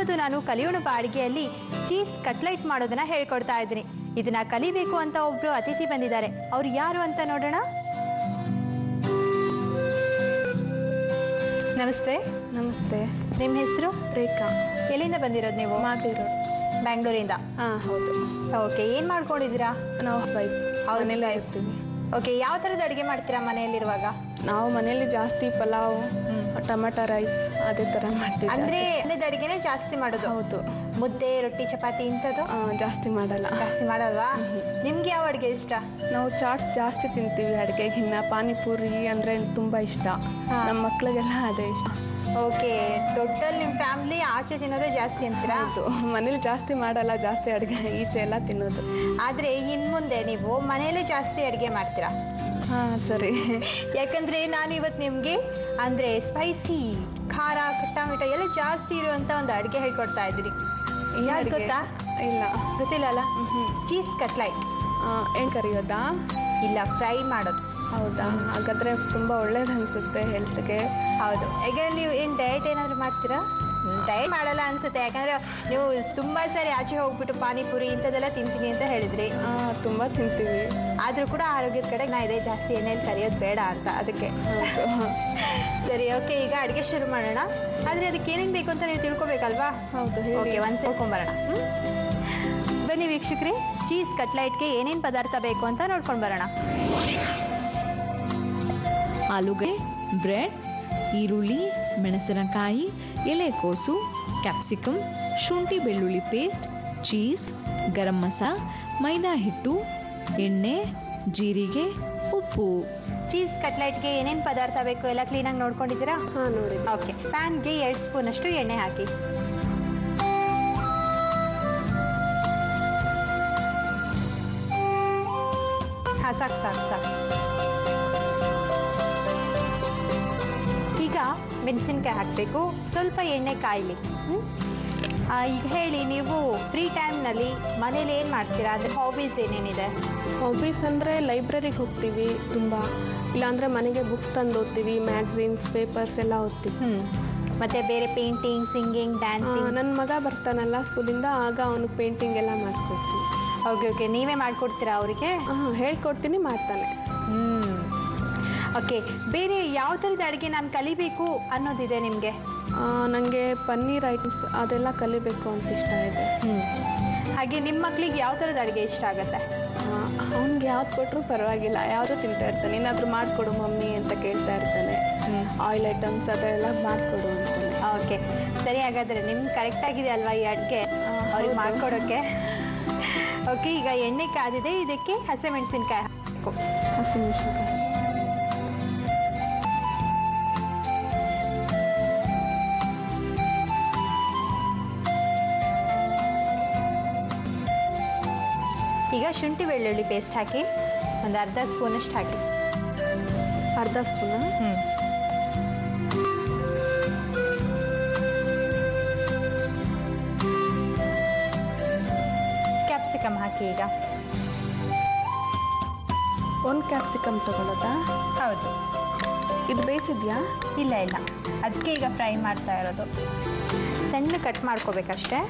ಇವತ್ತು ನಾನು ಕಲಿಯೋಣ ಅಡಿಗೆಯಲ್ಲಿ ಚೀಸ್ ಕಟ್ಲೈಟ್ ಮಾಡೋದನ್ನ ಹೇಳ್ಕೊಡ್ತಾ ಇದ್ದೀನಿ. ಇದನ್ನ ಕಲಿಬೇಕು ಅಂತ ಒಬ್ರು ಅತಿಥಿ ಬಂದಿದ್ದಾರೆ. ಅವ್ರು ಯಾರು ಅಂತ ನೋಡೋಣ. ನಮಸ್ತೆ. ನಮಸ್ತೆ. ನಿಮ್ಮ ಹೆಸರು? ರೇಖಾ. ಎಲ್ಲಿಂದ ಬಂದಿರೋದು ನೀವು? ಮಾಗಡಿ. ಬ್ಯಾಂಗ್ಳೂರಿಂದ? ಹೌದು. ಓಕೆ, ಏನ್ ಮಾಡ್ಕೊಂಡಿದ್ದೀರಾ? ನಾವು ವೈಫ್. ಮನೇಲಿ ಇರ್ತೀವಿ. ಓಕೆ, ಯಾವ ಥರದ ಅಡುಗೆ ಮಾಡ್ತೀರಾ ಮನೆಯಲ್ಲಿರುವಾಗ? ನಾವು ಮನೆಯಲ್ಲಿ ಜಾಸ್ತಿ ಪಲಾವ್, ಟೊಮೆಟೊ ರೈಸ್ ಅದೇ ಥರ ಮಾಡ್ತೀವಿ. ಅಂದ್ರೆ ಅಡುಗೆನೇ ಜಾಸ್ತಿ ಮಾಡೋದು? ಹೌದು. ಮುದ್ದೆ, ರೊಟ್ಟಿ, ಚಪಾತಿ ಇಂಥದ್ದು ಜಾಸ್ತಿ ಮಾಡಲ್ಲ. ಜಾಸ್ತಿ ಮಾಡಲ್ವಾ? ನಿಮ್ಗೆ ಯಾವ ಅಡುಗೆ ಇಷ್ಟ? ನಾವು ಚಾಟ್ಸ್ ಜಾಸ್ತಿ ತಿಂತೀವಿ ಅಡುಗೆಗಿನ್ನ. ಪಾನಿಪುರಿ ಅಂದ್ರೆ ತುಂಬಾ ಇಷ್ಟ. ನಮ್ಮ ಮಕ್ಳಿಗೆಲ್ಲ ಅದೇ ಇಷ್ಟ. ಓಕೆ, ಟೋಟಲ್ ನಿಮ್ಮ ಫ್ಯಾಮಿಲಿ ಆಚೆ ತಿನ್ನೋದೇ ಜಾಸ್ತಿ ಅಂತೀರಾ? ಮನೇಲಿ ಜಾಸ್ತಿ ಮಾಡಲ್ಲ, ಜಾಸ್ತಿ ಅಡುಗೆ ಈಚೆ ಎಲ್ಲ ತಿನ್ನೋದು. ಆದ್ರೆ ಇನ್ ಮುಂದೆ ನೀವು ಮನೆಯಲ್ಲೇ ಜಾಸ್ತಿ ಅಡುಗೆ ಮಾಡ್ತೀರಾ? ಸರಿ. ಯಾಕಂದ್ರೆ ನಾನು ಇವತ್ತು ನಿಮ್ಗೆ ಅಂದ್ರೆ ಸ್ಪೈಸಿ, ಖಾರ, ಖಟ್ಟ ಮಿಠ ಎಲ್ಲ ಜಾಸ್ತಿ ಇರುವಂತ ಒಂದು ಅಡುಗೆ ಹೇಳ್ಕೊಡ್ತಾ ಇದ್ದೀನಿ. ಯಾವ್ದು ಗೊತ್ತಾ? ಇಲ್ಲ. ಗೊತ್ತಿಲ್ಲ ಅಲ್ಲ? ಚೀಸ್ ಕಟ್ಲೈಟ್. ಏನ್ ಕರಿಯೋದಾ? ಇಲ್ಲ, ಫ್ರೈ ಮಾಡೋದು. ಹೌದಾ? ಹಾಗಾದ್ರೆ ತುಂಬಾ ಒಳ್ಳೇದು ಅನ್ಸುತ್ತೆ ಹೆಲ್ತ್ಗೆ. ಹೌದು. ಯಾಕಂದ್ರೆ ನೀವು ಏನ್ ಡಯಟ್ ಏನಾದ್ರು ಮಾಡ್ತೀರಾ? ಡಯಟ್ ಮಾಡಲ್ಲ ಅನ್ಸುತ್ತೆ, ಯಾಕಂದ್ರೆ ನೀವು ತುಂಬಾ ಸಾರಿ ಆಚೆ ಹೋಗ್ಬಿಟ್ಟು ಪಾನಿಪುರಿ ಇಂಥದ್ದೆಲ್ಲ ತಿಂತೀನಿ ಅಂತ ಹೇಳಿದ್ರಿ. ತುಂಬಾ ತಿಂತೀವಿ. ಆದ್ರೂ ಕೂಡ ಆರೋಗ್ಯದ ಕಡೆ ನಾ ಇದೆ ಜಾಸ್ತಿ ಎಣ್ಣೆಯಲ್ಲಿ ಕರಿಯೋದು ಬೇಡ ಅಂತ, ಅದಕ್ಕೆ. ಸರಿ, ಓಕೆ, ಈಗ ಅಡುಗೆ ಶುರು ಮಾಡೋಣ. ಆದ್ರೆ ಅದಕ್ಕೆ ಏನೇನ್ ಬೇಕು ಅಂತ ನೀವು ತಿಳ್ಕೊಬೇಕಲ್ವಾ? ಹೌದು. ಓಕೆ, ಒಂದ್ ತಿಳ್ಕೊಂಬರೋಣ. ಬನ್ನಿ ವೀಕ್ಷಕರೇ, ಚೀಸ್ ಕಟ್ಲೈಟ್ಗೆ ಏನೇನ್ ಪದಾರ್ಥ ಬೇಕು ಅಂತ ನೋಡ್ಕೊಂಡ್ ಬರೋಣ. ಆಲೂಗಡ್ಡೆ, ಬ್ರೆಡ್, ಈರುಳ್ಳಿ, ಮೆಣಸಿನಕಾಯಿ, ಎಲೆಕೋಸು, ಕ್ಯಾಪ್ಸಿಕಮ್, ಶುಂಠಿ ಬೆಳ್ಳುಳ್ಳಿ ಪೇಸ್ಟ್, ಚೀಸ್, ಗರಂ ಮಸಾಲ, ಮೈದಾ ಹಿಟ್ಟು, ಎಣ್ಣೆ, ಜೀರಿಗೆ, ಉಪ್ಪು. ಚೀಸ್ ಕಟ್ಲೈಟ್ಗೆ ಏನೇನ್ ಪದಾರ್ಥ ಬೇಕು ಎಲ್ಲ ಕ್ಲೀನಾಗಿ ನೋಡ್ಕೊಂಡಿದ್ದೀರಾ? ನೋಡಿ. ಓಕೆ, ಪ್ಯಾನ್ಗೆ 2 ಸ್ಪೂನ್ ಅಷ್ಟು ಎಣ್ಣೆ ಹಾಕಿ. ಸಾಕು ಸಾಕು ಸಾಕು. ಈಗ ಮೆಣಸಿನ್ಕಾಯಿ ಹಾಕಬೇಕು. ಸ್ವಲ್ಪ ಎಣ್ಣೆ ಕಾಯಿಲಿ. ಈಗ ಹೇಳಿ, ನೀವು ಫ್ರೀ ಟೈಮ್ನಲ್ಲಿ ಮನೇಲಿ ಏನು ಮಾಡ್ತೀರಾ? ಅಂದರೆ ಹಾಬೀಸ್ ಏನೇನಿದೆ? ಹಾಬೀಸ್ ಅಂದರೆ ಲೈಬ್ರರಿಗೆ ಹೋಗ್ತೀವಿ ತುಂಬ, ಇಲ್ಲಾಂದರೆ ಮನೆಗೆ ಬುಕ್ಸ್ ತಂದು ಓದ್ತೀವಿ, ಮ್ಯಾಗ್ಝಿನ್ಸ್, ಪೇಪರ್ಸ್ ಎಲ್ಲ ಓದ್ತೀವಿ. ಮತ್ತೆ ಬೇರೆ ಪೇಂಟಿಂಗ್, ಸಿಂಗಿಂಗ್, ಡ್ಯಾನ್ಸಿಂಗ್? ನನ್ನ ಮಗ ಬರ್ತಾನಲ್ಲ ಸ್ಕೂಲಿಂದ, ಆಗ ಅವನಿಗೆ ಪೇಂಟಿಂಗ್ ಎಲ್ಲ ಮಾಡಿಸ್ಕೊಡ್ತೀನಿ. ಓಕೆ ಓಕೆ, ನೀವೇ ಮಾಡಿಕೊಡ್ತೀರಾ ಅವರಿಗೆ? ಹೇಳ್ಕೊಡ್ತೀನಿ, ಮಾಡ್ತಾನೆ. ಓಕೆ, ಬೇರೆ ಯಾವ ಥರದ ಅಡುಗೆ ನಾನು ಕಲಿಬೇಕು ಅನ್ನೋದಿದೆ ನಿಮಗೆ? ನನಗೆ ಪನ್ನೀರ್ ಐಟಮ್ಸ್ ಅದೆಲ್ಲ ಕಲಿಬೇಕು ಅಂತ ಇಷ್ಟ ಇದೆ. ಹಾಗೆ ನಿಮ್ಮ ಮಕ್ಳಿಗೆ ಯಾವ ಥರದ ಅಡುಗೆ ಇಷ್ಟ ಆಗುತ್ತೆ? ಅವ್ನಿಗೆ ಯಾವ್ದು ಕೊಟ್ಟರು ಪರವಾಗಿಲ್ಲ, ಯಾವುದೂ ತಿಂತಾ ಇರ್ತಾನೆ. ಏನಾದರೂ ಮಾಡಿಕೊಡು ಮಮ್ಮಿ ಅಂತ ಕೇಳ್ತಾ ಇರ್ತಾನೆ. ಆಯಿಲ್ ಐಟಮ್ಸ್ ಅದೆಲ್ಲ ಮಾಡಿಕೊಡು ಅಂತಾನೆ. ಓಕೆ, ಸರಿ, ಹಾಗಾದರೆ ನಿಮ್ಗೆ ಕರೆಕ್ಟಾಗಿದೆ ಅಲ್ವಾ ಈ ಅಡುಗೆ ಅವ್ರಿಗೆ ಮಾಡಿಕೊಡೋಕ್ಕೆ? ಓಕೆ, ಈಗ ಎಣ್ಣೆ ಕಾದಿದೆ, ಇದಕ್ಕೆ ಹಸಿಮೆಣಸಿನ್ಕಾಯಿ ಹಾಕಬೇಕು. ಹಸಿಮೆಣಸಿನ್ಕಾಯಿ. ಈಗ ಶುಂಠಿ ಬೆಳ್ಳುಳ್ಳಿ ಪೇಸ್ಟ್ ಹಾಕಿ, ಒಂದು ಅರ್ಧ ಸ್ಪೂನಷ್ಟು ಹಾಕಿ. ಅರ್ಧ ಸ್ಪೂನು? ಕ್ಯಾಪ್ಸಿಕಮ್ ಹಾಕಿ. ಈಗ 1 ಕ್ಯಾಪ್ಸಿಕಮ್ ತಗೊಳ್ಳೋದಾ? ಹೌದು. ಇದು ಬೇಯಿಸಿದ್ಯಾ? ಇಲ್ಲ ಇಲ್ಲ, ಅದಕ್ಕೆ ಈಗ ಫ್ರೈ ಮಾಡ್ತಾ ಇರೋದು. ಸಣ್ಣ ಕಟ್ ಮಾಡ್ಕೋಬೇಕಷ್ಟೇ.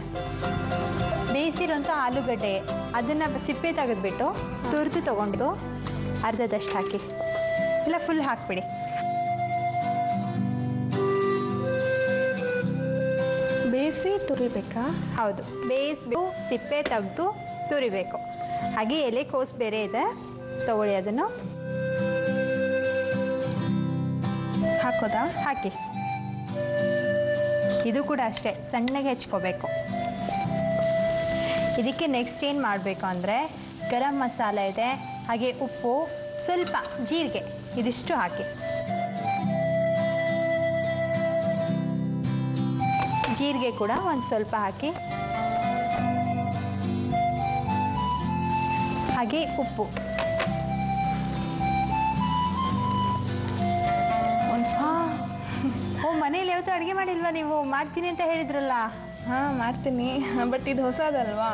ಬೇಯಿಸಿರೋಂಥ ಆಲೂಗಡ್ಡೆ ಅದನ್ನು ಸಿಪ್ಪೆ ತೆಗೆದ್ಬಿಟ್ಟು ತುರಿದು ತೊಗೊಂಡು ಅರ್ಧದಷ್ಟು ಹಾಕಿ, ಇಲ್ಲ ಫುಲ್ ಹಾಕ್ಬಿಡಿ. ಬೇಯಿಸಿ ತುರಿಬೇಕಾ? ಹೌದು, ಬೇಯಿಸ್ಬೇಕು, ಸಿಪ್ಪೆ ತೆಗೆದು ತುರಿಬೇಕು. ಹಾಗೆ ಎಲೆಕೋಸು ಬೇರೆ ಇದೆ, ತಗೊಳ್ಳಿ, ಅದನ್ನು ಹಾಕೋದಾ? ಹಾಕಿ. ಇದು ಕೂಡ ಅಷ್ಟೇ, ಸಣ್ಣಗೆ ಹೆಚ್ಕೋಬೇಕು. ಇದಕ್ಕೆ ನೆಕ್ಸ್ಟ್ ಏನು ಮಾಡಬೇಕು ಅಂದರೆ, ಗರಂ ಮಸಾಲ ಇದೆ, ಹಾಗೆ ಉಪ್ಪು, ಸ್ವಲ್ಪ ಜೀರಿಗೆ, ಇದಿಷ್ಟು ಹಾಕಿ. ಜೀರಿಗೆ ಕೂಡ ಒಂದು ಸ್ವಲ್ಪ ಹಾಕಿ. ಹಾಗೆ ಉಪ್ಪು. ಓ, ಮನೇಲಿ ಯಾವತ್ತೂ ಅಡುಗೆ ಮಾಡಿಲ್ವಾ ನೀವು? ಮಾಡ್ತೀನಿ ಅಂತ ಹೇಳಿದ್ರಲ್ಲ. ಮಾಡ್ತೀನಿ, ಬಟ್ ಇದು ಹೊಸದಲ್ವಾ?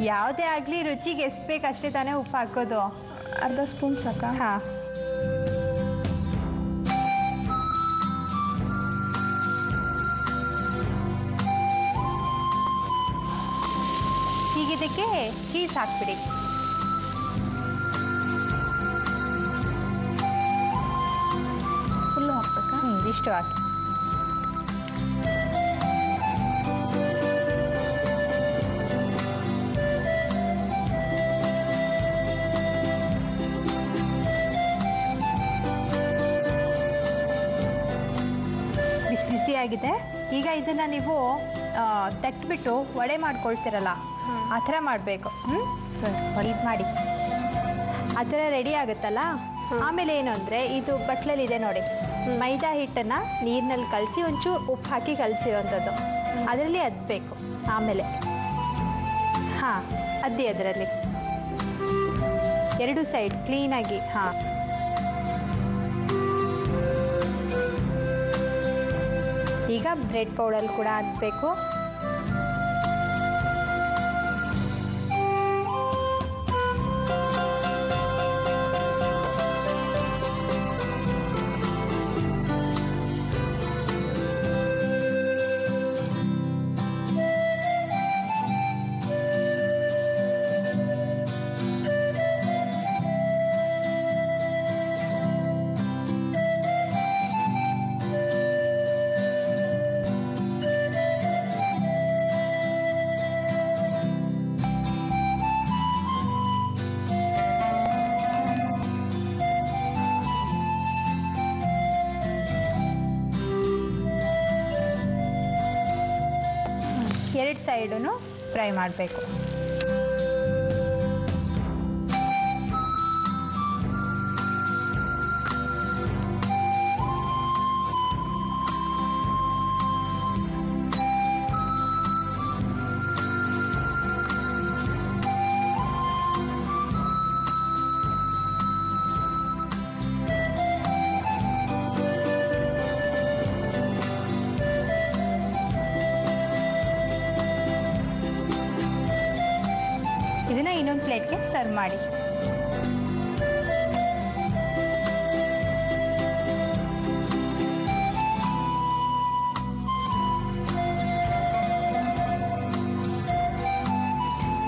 ಯಾವುದೇ ಆಗಲಿ ರುಚಿಗೆ ಎಷ್ಟು ಬೇಕು ಅಷ್ಟೇ ತಾನೇ ಉಪ್ಪು ಹಾಕೋದು. ಅರ್ಧ ಸ್ಪೂನ್ ಸಾಕಾ? ಹಾಂ. ಇದಕ್ಕೆ ಚೀಸ್ ಹಾಕ್ಬಿಡಿ. ಫುಲ್ಲು ಹಾಕ್ಬೇಕಾ? ಇಷ್ಟು ಹಾಕಿ. ಬಿಸಿ ಬಿಸಿಯಾಗಿದೆ. ಈಗ ಇದನ್ನ ನೀವು ತಟ್ಬಿಟ್ಟು ವಡೆ ಮಾಡ್ಕೊಳ್ತೀರಲ್ಲ ಆ ಥರ ಮಾಡಬೇಕು. ಸರಿ. ಇದು ಮಾಡಿ ಆ ಥರ ರೆಡಿ ಆಗುತ್ತಲ್ಲ. ಆಮೇಲೆ ಏನು ಅಂದರೆ ಇದು ಬಟ್ಲಲ್ಲಿ ಇದೆ ನೋಡಿ, ಮೈದಾ ಹಿಟ್ಟನ್ನು ನೀರಿನಲ್ಲಿ ಕಲಸಿ ಒಂಚೂರು ಉಪ್ಪು ಹಾಕಿ ಕಲಸಿರೋಂಥದ್ದು ಅದರಲ್ಲಿ ಅದ್ಬೇಕು. ಆಮೇಲೆ ಹಾಂ ಅದ್ದಿ ಅದರಲ್ಲಿ ಎರಡು ಸೈಡ್ ಕ್ಲೀನಾಗಿ. ಹಾಂ ಈಗ ಬ್ರೆಡ್ ಪೌಡರ್ ಕೂಡ ಅದ್ಬೇಕು. ಎರಡು ಸೈಡನ್ನು ಫ್ರೈ ಮಾಡಬೇಕು. ಇದನ್ನ ಇನ್ನೊಂದು ಪ್ಲೇಟ್ಗೆ ಸರ್ವ್ ಮಾಡಿ.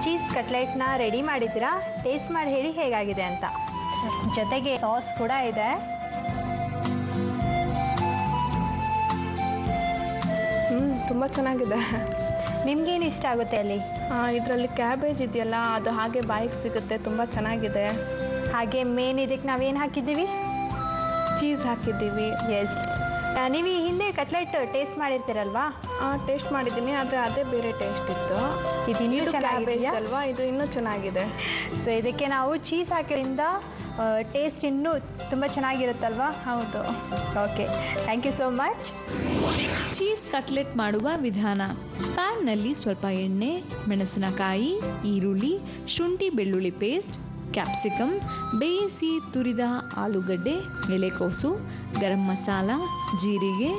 ಚೀಸ್ ಕಟ್ಲೆಟ್ನ ರೆಡಿ ಮಾಡಿದ್ದೀರಾ? ಟೇಸ್ಟ್ ಮಾಡಿ ಹೇಳಿ ಹೇಗಾಗಿದೆ ಅಂತ. ಜೊತೆಗೆ ಸಾಸ್ ಕೂಡ ಇದೆ. ತುಂಬ ಚೆನ್ನಾಗಿದೆ. ನಿಮ್ಗೇನು ಇಷ್ಟ ಆಗುತ್ತೆ ಅಲ್ಲಿ? ಇದರಲ್ಲಿ ಕ್ಯಾಬೇಜ್ ಇದೆಯಲ್ಲ, ಅದು ಹಾಗೆ ಬಾಯಿಗೆ ಸಿಗುತ್ತೆ, ತುಂಬ ಚೆನ್ನಾಗಿದೆ. ಹಾಗೆ ಮೇನ್ ಇದಕ್ಕೆ ನಾವೇನು ಹಾಕಿದ್ದೀವಿ? ಚೀಸ್ ಹಾಕಿದ್ದೀವಿ. ಎಸ್. ನೀವು ಈ ಹಿಂದೆ ಕಟ್ಲೆಟ್ ಟೇಸ್ಟ್ ಮಾಡಿರ್ತೀರಲ್ವಾ? ಟೇಸ್ಟ್ ಮಾಡಿದ್ದೀನಿ, ಆದರೆ ಅದೇ ಬೇರೆ ಟೇಸ್ಟ್ ಇತ್ತು. ಇದು ಇನ್ನೂ ಕ್ಯಾಬೇಜ್ ಚೆನ್ನಾಗಿದೆ ಅಲ್ವಾ, ಇದು ಇನ್ನೂ ಚೆನ್ನಾಗಿದೆ. ಸೊ ಇದಕ್ಕೆ ನಾವು ಚೀಸ್ ಹಾಕಿದ್ರಿಂದ ಟೇಸ್ಟ್ ಇನ್ನೂ ತುಂಬ ಚೆನ್ನಾಗಿರುತ್ತಲ್ವಾ? ಹೌದು. Okay, thank you so much. Cheese cutlet ಮಾಡುವ ವಿಧಾನ: ಪ್ಯಾನ್ನಲ್ಲಿ ಸ್ವಲ್ಪ ಎಣ್ಣೆ, ಮೆಣಸಿನಕಾಯಿ, ಈರುಳ್ಳಿ, ಶುಂಠಿ ಬೆಳ್ಳುಳ್ಳಿ ಪೇಸ್ಟ್, ಕ್ಯಾಪ್ಸಿಕಮ್, ಬೇಯಿಸಿ ತುರಿದ ಆಲೂಗಡ್ಡೆ, ಎಲೆಕೋಸು, ಗರಂ ಮಸಾಲ, ಜೀರಿಗೆ,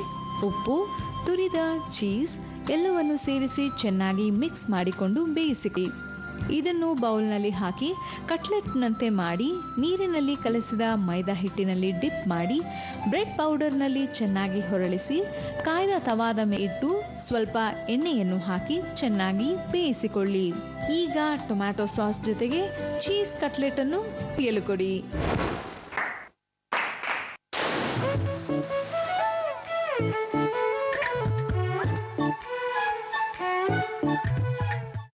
ಉಪ್ಪು, ತುರಿದ ಚೀಸ್ ಎಲ್ಲವನ್ನು ಸೇರಿಸಿ ಚೆನ್ನಾಗಿ ಮಿಕ್ಸ್ ಮಾಡಿಕೊಂಡು ಬೇಯಿಸಿ. ಇದನ್ನು ಬೌಲ್ನಲ್ಲಿ ಹಾಕಿ ಕಟ್ಲೆಟ್ನಂತೆ ಮಾಡಿ ನೀರಿನಲ್ಲಿ ಕಲಸಿದ ಮೈದಾ ಹಿಟ್ಟಿನಲ್ಲಿ ಡಿಪ್ ಮಾಡಿ ಬ್ರೆಡ್ ಪೌಡರ್ನಲ್ಲಿ ಚೆನ್ನಾಗಿ ಹೊರಳಿಸಿ ಕಾಯ್ದ ತವಾದ ಮೇಲೆ ಇಟ್ಟು ಸ್ವಲ್ಪ ಎಣ್ಣೆಯನ್ನು ಹಾಕಿ ಚೆನ್ನಾಗಿ ಬೇಯಿಸಿಕೊಳ್ಳಿ. ಈಗ ಟೊಮ್ಯಾಟೊ ಸಾಸ್ ಜೊತೆಗೆ ಚೀಸ್ ಕಟ್ಲೆಟ್ ಅನ್ನು ಕೊಡಿ.